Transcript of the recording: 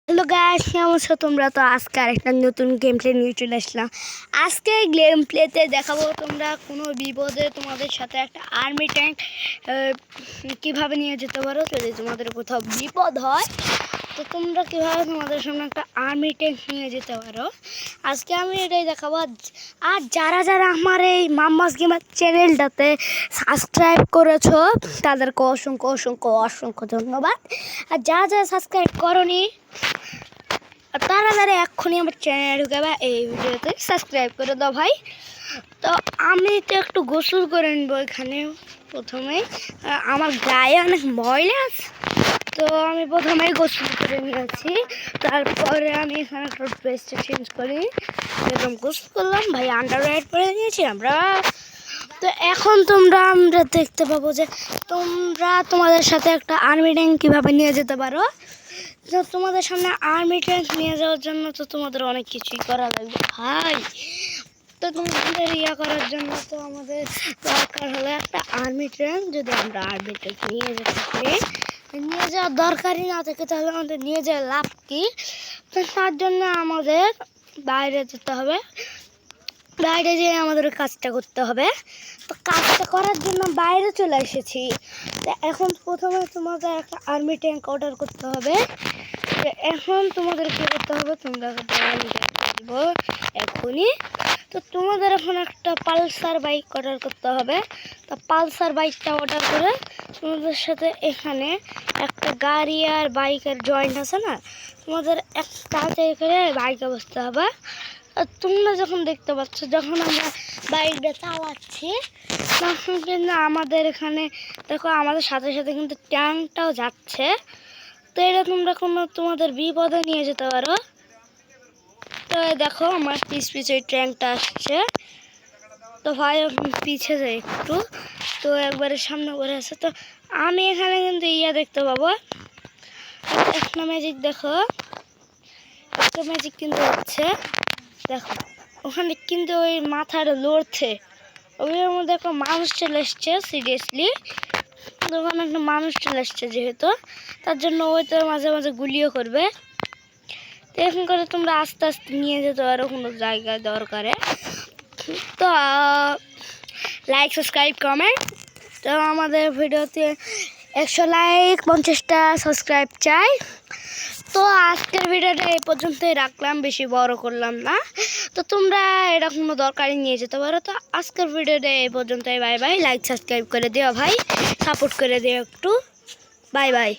Hello guys, কেমন আছো তোমরা? তো আজকে আরেকটা নতুন গেম প্লে নিয়ে চলে আসলাম। আজকে গেম প্লেতে দেখাবো তোমরা কোনো বিপদে তোমাদের সাথে একটা আর্মি ট্যাঙ্ক কীভাবে নিয়ে যেতে পারো। যদি তোমাদের কোথাও বিপদ হয় তো তোমরা কীভাবে তোমাদের সামনে একটা আর্মি ট্যাঙ্ক নিয়ে যেতে পারো, আজকে আমি এটাই দেখাবো। আর যারা যারা আমার এই মাম্মাস গেমার চ্যানেলটাতে সাবস্ক্রাইব করেছো তাদেরকে অসংখ্য অসংখ্য অসংখ্য ধন্যবাদ। আর যারা যারা সাবস্ক্রাইব করোনি তারা এক্ষুনি আমার চ্যানেলে ঢুকে বা এই ভিডিওতে সাবস্ক্রাইব করে দাও ভাই। তো আমি তো একটু গোসল করে নেবো এখানে। প্রথমেই আমার গায়ে অনেক ময়লা আছে, তো আমি প্রথমেই গোসল করে নিয়েছি। তারপরে আমি এখানে একটু ড্রেসটা চেঞ্জ করি, এরকম গোসল করলাম ভাই, আন্ডারওয়্যার পরে নিয়েছি আমরা। তো এখন আমরা দেখতে পাবো যে তোমরা তোমাদের সাথে একটা আর্মি ট্যাঙ্ক কীভাবে নিয়ে যেতে পারো। তো তোমাদের সামনে আর্মি ট্যাঙ্ক নিয়ে যাওয়ার জন্য তো তোমাদের অনেক কিছুই করা লাগবে ভাই। তো তোমাদের করার জন্য তো আমাদের দরকার হলো একটা আর্মি ট্যাঙ্ক। যদি আমরা আর্মি ট্যাঙ্ক নিয়ে যেতে পারি, নিয়ে যাওয়ার দরকারই না থাকে তাহলে আমাদের নিয়ে যাওয়ার লাভ কী? তো তার জন্য আমাদের বাইরে যেতে হবে, বাইরে যেয়ে আমাদের কাজটা করতে হবে। তো কাজটা করার জন্য বাইরে চলে এসেছি। তো এখন প্রথমে তোমাদের একটা আর্মি ট্যাঙ্ক অর্ডার করতে হবে। এখন তোমাদের কী করতে হবে, তোমরা দিব এখনই। তো তোমাদের এখন একটা পালসার বাইক অর্ডার করতে হবে। তো পালসার বাইকটা অর্ডার করে তোমাদের সাথে এখানে একটা গাড়ি আর বাইকের জয়েন্ট আছে না, তোমাদের একটা করে বাইকে বসতে হবে। আর তোমরা যখন দেখতে পাচ্ছ যখন আমরা বাইকটা চালাচ্ছি তখন কিন্তু আমাদের এখানে দেখো আমাদের সাথে সাথে কিন্তু ট্যাঙ্কটাও যাচ্ছে। তো এটা তোমরা তোমাদের বিপদে নিয়ে যেতে পারো। তো দেখো আমার পিছে ট্যাঙ্কটা আসছে। তো ভাই পিছে যাই একটু, তো একবারে সামনে করে আছে। তো আমি এখানে কিন্তু দেখতে পাবো একটা ম্যাজিক। দেখো একটা ম্যাজিক কিন্তু হচ্ছে, দেখো ওখানে কিন্তু ওই মাথাটা লড়ছে, ওইটার মধ্যে একটা মানুষ চলে এসছে। সিরিয়াসলি ওখানে একটা মানুষ চলে এসছে, যেহেতু তার জন্য ওই তো মাঝে মাঝে গুলিও করবে। তো এখন করে তোমরা আস্তে আস্তে নিয়ে যেতে পারো কোনো জায়গায় দরকারে। তো লাইক, সাবস্ক্রাইব, কমেন্ট। তো আমাদের ভিডিওতে 100 লাইক, 50টা সাবস্ক্রাইব চাই। তো আজকের ভিডিওটা এই পর্যন্তই রাখলাম, বেশি বড় করলাম না। তো তোমরা এটা কোনো দরকারই নিয়ে যেতে পারো। তো আজকের ভিডিওটা এই পর্যন্তই। Bye bye. লাইক সাবস্ক্রাইব করে দিও ভাই, সাপোর্ট করে দিও একটু। Bye bye.